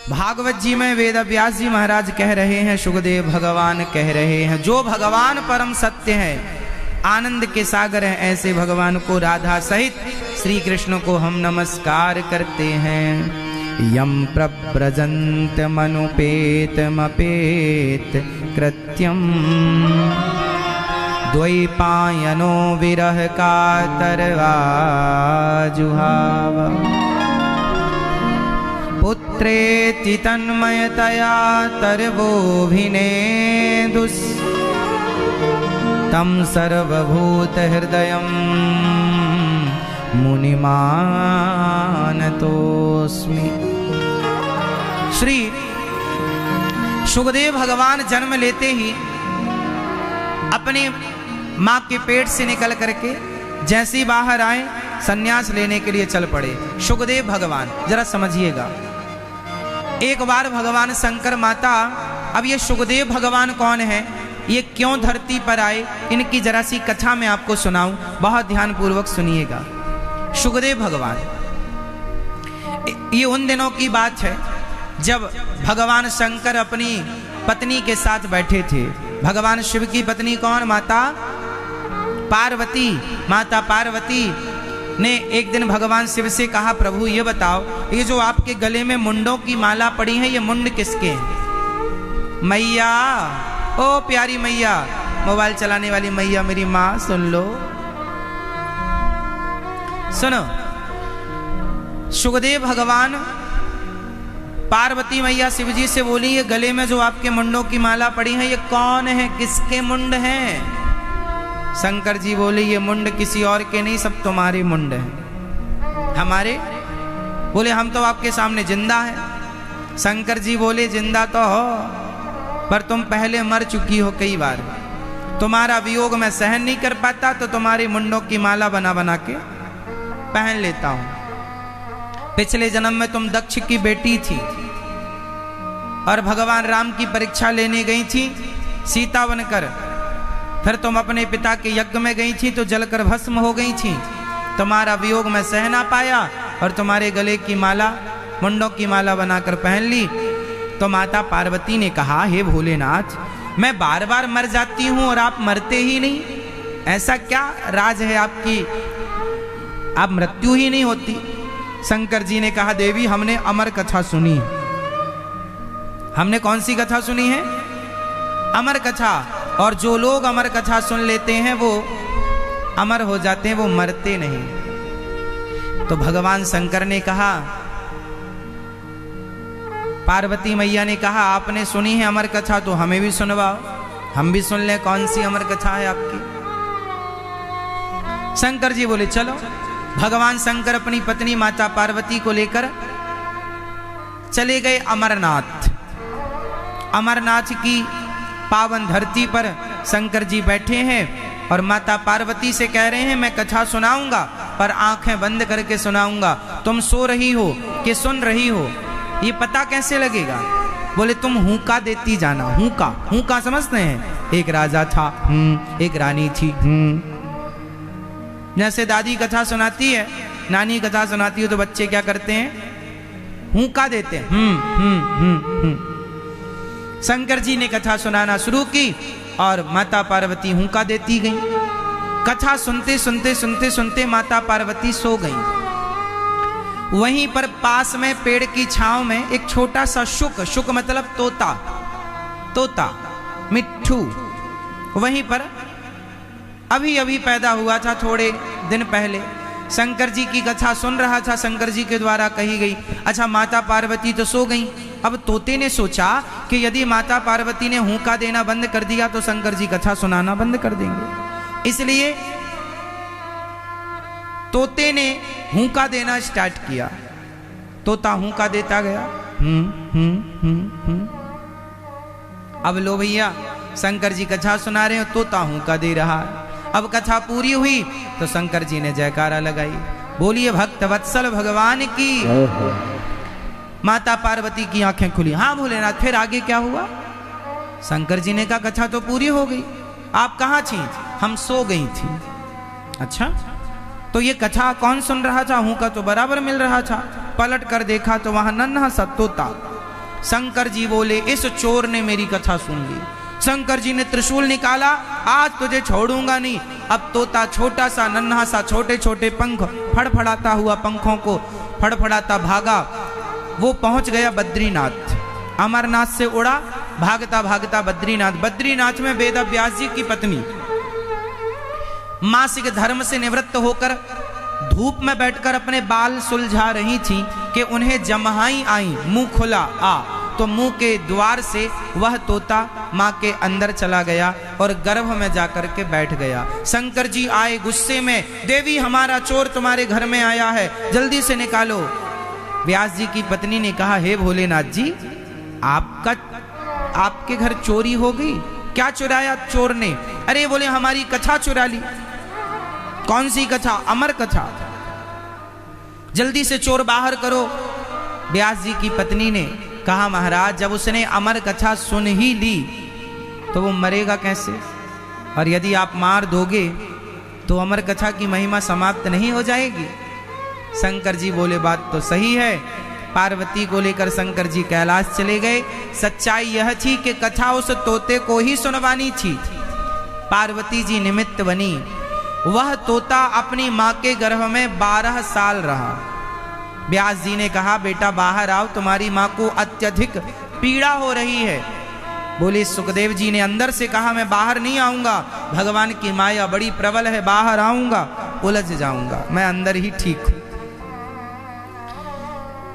भागवत जी में वेद व्यास जी महाराज कह रहे हैं, सुखदेव भगवान कह रहे हैं, जो भगवान परम सत्य है, आनंद के सागर हैं, ऐसे भगवान को राधा सहित श्री कृष्ण को हम नमस्कार करते हैं। यम प्रव्रजन्त मनुपेत मपेत कृत्यम द्वैपायनो विरह कातरवा जुहाव पुत्रेति तन्मयतया तरवोभिनेदुस् तं सर्वभूतहृदयं मुनिमानतोस्मि। श्री सुखदेव भगवान जन्म लेते ही अपने माँ के पेट से निकल करके जैसे ही बाहर आए सन्यास लेने के लिए चल पड़े। सुखदेव भगवान, जरा समझिएगा, एक बार भगवान शंकर माता, अब ये सुखदेव भगवान कौन है, ये क्यों धरती पर आए, इनकी जरा सी कथा मैं आपको सुनाऊं, बहुत ध्यान पूर्वक सुनिएगा। सुखदेव भगवान, ये उन दिनों की बात है जब भगवान शंकर अपनी पत्नी के साथ बैठे थे। भगवान शिव की पत्नी कौन, माता पार्वती। माता पार्वती ने एक दिन भगवान शिव से कहा, प्रभु ये बताओ, ये जो आपके गले में मुंडों की माला पड़ी है, ये मुंड किसके हैं? मैया, ओ प्यारी मैया, मोबाइल चलाने वाली मैया, मेरी माँ सुन लो, सुनो। सुखदेव भगवान पार्वती मैया शिव जी से बोली, ये गले में जो आपके मुंडों की माला पड़ी है, ये कौन है, किसके मुंड हैं? शंकर जी बोले, ये मुंड किसी और के नहीं, सब तुम्हारे मुंड हैं। हमारे? बोले, हम तो आपके सामने जिंदा हैं। शंकर जी बोले, जिंदा तो हो, पर तुम पहले मर चुकी हो कई बार। तुम्हारा वियोग मैं सहन नहीं कर पाता, तो तुम्हारे मुंडों की माला बना बना के पहन लेता हूं। पिछले जन्म में तुम दक्ष की बेटी थी और भगवान राम की परीक्षा लेने गई थी सीता बनकर। फिर तुम अपने पिता के यज्ञ में गई थी तो जलकर भस्म हो गई थी। तुम्हारा वियोग मैं सह ना पाया और तुम्हारे गले की माला, मुंडों की माला बनाकर पहन ली। तो माता पार्वती ने कहा, हे भोलेनाथ, मैं बार बार मर जाती हूं और आप मरते ही नहीं, ऐसा क्या राज है आपकी, आप मृत्यु ही नहीं होती? शंकर जी ने कहा, देवी, हमने अमर कथा सुनी है। हमने कौन सी कथा सुनी है? अमर कथा। और जो लोग अमर कथा सुन लेते हैं वो अमर हो जाते हैं, वो मरते नहीं। तो भगवान शंकर ने कहा, पार्वती मैया ने कहा, आपने सुनी है अमर कथा, तो हमें भी सुनवाओ, हम भी सुन लें कौन सी अमर कथा है आपकी। शंकर जी बोले, चलो। भगवान शंकर अपनी पत्नी माता पार्वती को लेकर चले गए अमरनाथ। अमरनाथ की पावन धरती पर शंकर जी बैठे हैं और माता पार्वती से कह रहे हैं, मैं कथा सुनाऊंगा पर आंखें बंद करके सुनाऊंगा। तुम सो रही हो कि सुन रही हो, ये पता कैसे लगेगा? बोले, तुम हुंका देती जाना। हुंका, हुंका समझते हैं? एक राजा था, एक रानी थी। जैसे दादी कथा सुनाती है, नानी कथा सुनाती है, तो बच्चे क्या करते हैं? हुंका देते हैं। शंकर जी ने कथा सुनाना शुरू की और माता पार्वती हुंका देती गई। कथा सुनते सुनते सुनते सुनते माता पार्वती सो गई। वहीं पर पास में पेड़ की छांव में एक छोटा सा शुक, शुक मतलब तोता, तोता मिट्ठू, वहीं पर अभी अभी पैदा हुआ था, थोड़े दिन पहले। शंकर जी की कथा सुन रहा था, शंकर जी के द्वारा कही गई। अच्छा, माता पार्वती तो सो गई। अब तोते ने सोचा कि यदि माता पार्वती ने हुंका देना बंद कर दिया तो शंकर जी कथा सुनाना बंद कर देंगे। इसलिए तोते ने हुंका देना स्टार्ट किया। तोता हुंका देता गया। अब लो भैया, शंकर जी कथा सुना रहे हो, तोता हुंका दे रहा है। अब कथा पूरी हुई तो शंकर जी ने जयकारा लगाई, बोलिए भक्त वत्सल भगवान की। माता पार्वती की आंखें खुली। हाँ भोलेनाथ, फिर आगे क्या हुआ? शंकर जी ने कहा, कथा तो पूरी हो गई, आप कहाँ थी? हम सो गई थी। अच्छा, तो ये कथा कौन सुन रहा था? हूं का तो बराबर मिल रहा था। पलट कर देखा तो वहां नन्हा सा तोता शंकर जी बोले इस चोर ने मेरी कथा सुन ली। शंकर जी ने त्रिशूल निकाला, आज तुझे छोड़ूंगा नहीं। अब तोता छोटा सा नन्हा सा छोटे छोटे पंख फड़फड़ाता हुआ पंखों को फड़फड़ाता भागा। वो पहुंच गया बद्रीनाथ, अमरनाथ से उड़ा भागता भागता बद्रीनाथ। बद्रीनाथ में वेद व्यास जी की पत्नी मासिक धर्म से निवृत्त होकर धूप में बैठकर अपने बाल सुलझा रही थी कि उन्हें जमहाई आई, मुंह खुला तो मुंह के द्वार से वह तोता मां के अंदर चला गया और गर्भ में जाकर के बैठ गया। शंकर जी आए गुस्से में, देवी हमारा चोर तुम्हारे घर में आया है, जल्दी से निकालो। व्यास जी की पत्नी ने कहा, हे भोलेनाथ जी, आपके घर चोरी हो गई? क्या चुराया चोर ने? अरे बोले हमारी कथा चुरा ली। कौन सी कथा? अमर कथा। जल्दी से चोर बाहर करो। व्यास जी की पत्नी ने कहा, महाराज जब उसने अमर कथा सुन ही ली तो वो मरेगा कैसे? और यदि आप मार दोगे तो अमर कथा की महिमा समाप्त नहीं हो जाएगी। शंकर जी बोले, बात तो सही है। पार्वती को लेकर शंकर जी कैलाश चले गए। सच्चाई यह थी कि कथा उस तोते को ही सुनवानी थी। पार्वती जी निमित्त बनी। वह तोता अपनी मां के गर्भ में 12 साल रहा। व्यास जी ने कहा, बेटा बाहर आओ, तुम्हारी मां को अत्यधिक पीड़ा हो रही है। बोले सुखदेव जी ने अंदर से कहा, मैं बाहर नहीं आऊंगा, भगवान की माया बड़ी प्रबल है, बाहर आऊंगा उलझ जाऊंगा, मैं अंदर ही ठीक हूं।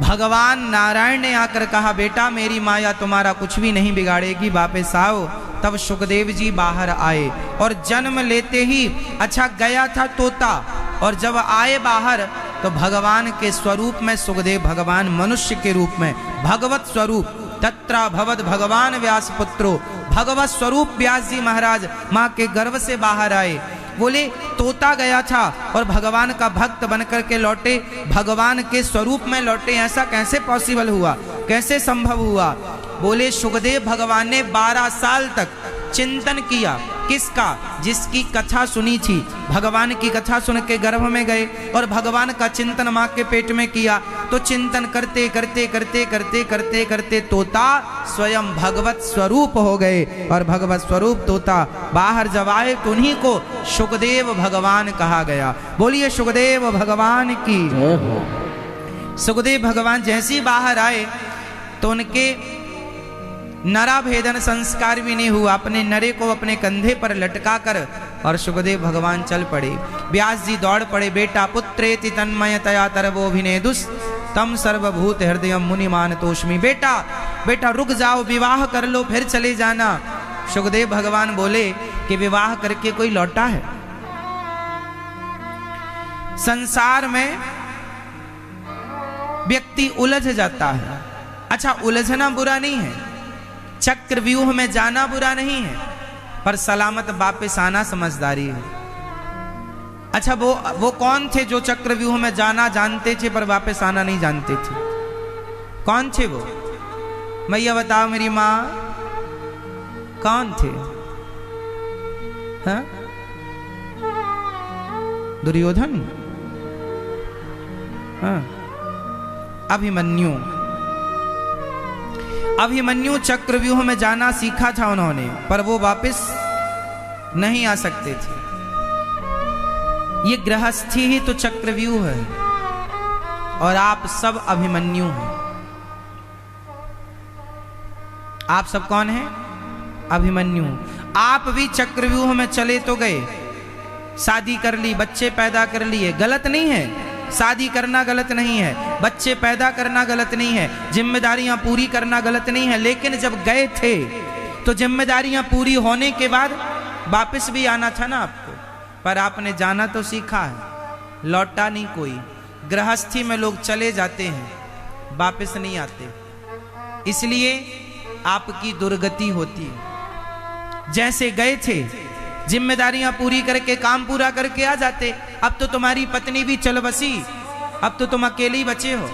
भगवान नारायण ने आकर कहा, बेटा मेरी माया तुम्हारा कुछ भी नहीं बिगाड़ेगी, वापस आओ। तब सुखदेव जी बाहर आए और जन्म लेते ही अच्छा गया था तोता, और जब आए बाहर तो भगवान के स्वरूप में सुखदेव भगवान मनुष्य के रूप में भगवत स्वरूप तत्रा भवद भगवान व्यास पुत्रो, भगवत स्वरूप व्यास जी महाराज मां के गर्भ से बाहर आए। बोले तोता गया था और भगवान का भक्त बनकर के लौटे, भगवान के स्वरूप में लौटे, ऐसा कैसे पॉसिबल हुआ, कैसे संभव हुआ? बोले सुखदेव भगवान ने 12 साल तक चिंतन किया। किसका? जिसकी कथा सुनी थी। भगवान की कथा सुन के गर्भ में गए और भगवान का चिंतन मां के पेट में किया। तो चिंतन करते करते करते करते करते करते तोता स्वयं भगवत स्वरूप हो गए, और भगवत स्वरूप तोता बाहर जब आए तो उन्हीं को सुखदेव भगवान कहा गया। बोलिए सुखदेव भगवान की। सुखदेव भगवान जैसे ही बाहर आए तो उनके नरा भेदन संस्कार भी नहीं हुआ। अपने नरे को अपने कंधे पर लटका कर और सुखदेव भगवान चल पड़े। व्यास जी दौड़ पड़े, बेटा पुत्रेति तन्मयतया तरवोभिनेदुस् तम सर्वभूत हृदय मुनिमान तोष्मी। बेटा बेटा रुक जाओ, विवाह कर लो फिर चले जाना। सुखदेव भगवान बोले कि विवाह करके कोई लौटा है? संसार में व्यक्ति उलझ जाता है। अच्छा, उलझना बुरा नहीं है, चक्रव्यूह में जाना बुरा नहीं है, पर सलामत वापस आना समझदारी है। अच्छा, वो कौन थे जो चक्रव्यूह में जाना जानते थे पर वापस आना नहीं जानते थे? कौन थे वो? मैया बताओ मेरी माँ, कौन थे? हाँ? दुर्योधन? हाँ? अभिमन्यु। अभिमन्यु चक्रव्यूह में जाना सीखा था उन्होंने, पर वो वापस नहीं आ सकते थे। ये गृहस्थी ही तो चक्रव्यूह है, और आप सब अभिमन्यु हैं। आप सब कौन हैं? अभिमन्यु। आप भी चक्रव्यूह में चले तो गए, शादी कर ली, बच्चे पैदा कर लिए, गलत नहीं है। शादी करना गलत नहीं है, बच्चे पैदा करना गलत नहीं है, जिम्मेदारियां पूरी करना गलत नहीं है। लेकिन जब गए थे तो जिम्मेदारियां पूरी होने के बाद वापस भी आना था ना आपको, पर आपने जाना तो सीखा है, लौटा नहीं कोई। गृहस्थी में लोग चले जाते हैं, वापस नहीं आते, इसलिए आपकी दुर्गति होती है। जैसे गए थे, जिम्मेदारियां पूरी करके काम पूरा करके आ जाते। अब तो तुम्हारी पत्नी भी चल बसी, अब तो तुम अकेले ही बचे हो,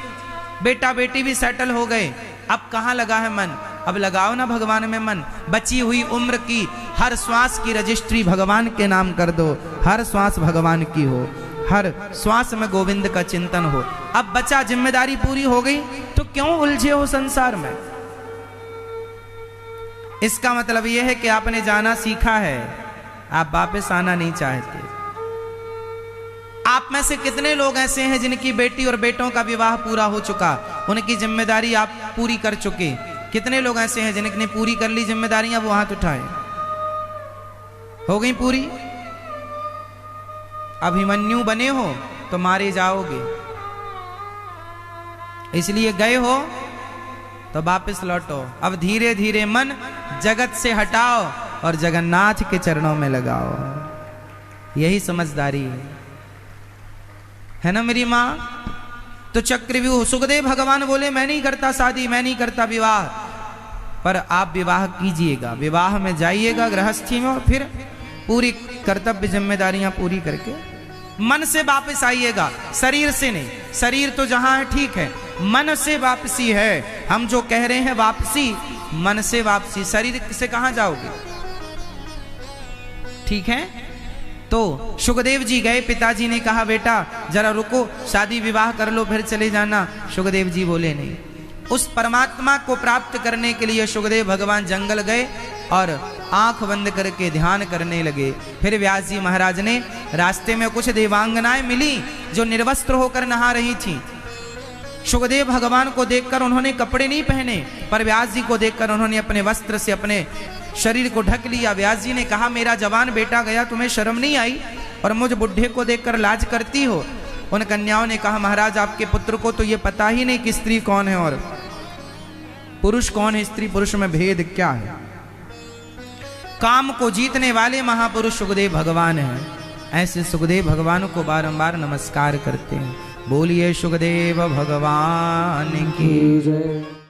बेटा बेटी भी सेटल हो गए, अब कहाँ लगा है मन? अब लगाओ ना भगवान में मन। बची हुई उम्र की हर श्वास की रजिस्ट्री भगवान के नाम कर दो, हर श्वास भगवान की हो, हर श्वास में गोविंद का चिंतन हो। अब बचा, जिम्मेदारी पूरी हो गई तो क्यों उलझे हो संसार में? इसका मतलब यह है कि आपने जाना सीखा है, आप वापस आना नहीं चाहते। आप में से कितने लोग ऐसे हैं जिनकी बेटी और बेटों का विवाह पूरा हो चुका, उनकी जिम्मेदारी आप पूरी कर चुके? कितने लोग ऐसे हैं जिनने पूरी कर ली जिम्मेदारियां? वो हाथ उठाए। हो गई पूरी? अभिमन्यु बने हो तो मारे जाओगे, इसलिए गए हो तो वापस लौटो। अब धीरे धीरे मन जगत से हटाओ और जगन्नाथ के चरणों में लगाओ। यही समझदारी है ना मेरी मां? तो चक्रव्यूह सुखदेव भगवान बोले मैं नहीं करता शादी, मैं नहीं करता विवाह, पर आप विवाह कीजिएगा, विवाह में जाइएगा गृहस्थी में, और फिर पूरी कर्तव्य जिम्मेदारियां पूरी करके मन से वापस आइएगा, शरीर से नहीं। शरीर तो जहां है ठीक है, मन से वापसी है। हम जो कह रहे हैं वापसी, मन से वापसी, शरीर से कहां जाओगे? ठीक है। तो सुखदेव जी गए, पिताजी ने कहा बेटा जरा रुको, शादी विवाह कर लो फिर चले जाना। सुखदेव जी बोले नहीं। उस परमात्मा को प्राप्त करने के लिए सुखदेव भगवान जंगल गए और आंख बंद करके ध्यान करने लगे। फिर व्यास जी महाराज ने रास्ते में कुछ देवांगनाएं मिली जो निर्वस्त्र होकर नहा रही थी। सुखदेव भगवान को देखकर उन्होंने कपड़े नहीं पहने, पर व्यास जी को देखकर उन्होंने अपने वस्त्र से अपने शरीर को ढक लिया। व्यास जी ने कहा मेरा जवान बेटा गया, तुम्हें शर्म नहीं आई और मुझ बुढ़े को देखकर लाज करती हो? उन कन्याओं ने कहा महाराज आपके पुत्र को तो ये पता ही नहीं कि स्त्री कौन है और पुरुष कौन है, स्त्री पुरुष में भेद क्या है। काम को जीतने वाले महापुरुष सुखदेव भगवान हैं। ऐसे सुखदेव भगवान को बारंबार नमस्कार करते हैं। बोलिए सुखदेव भगवान की जय।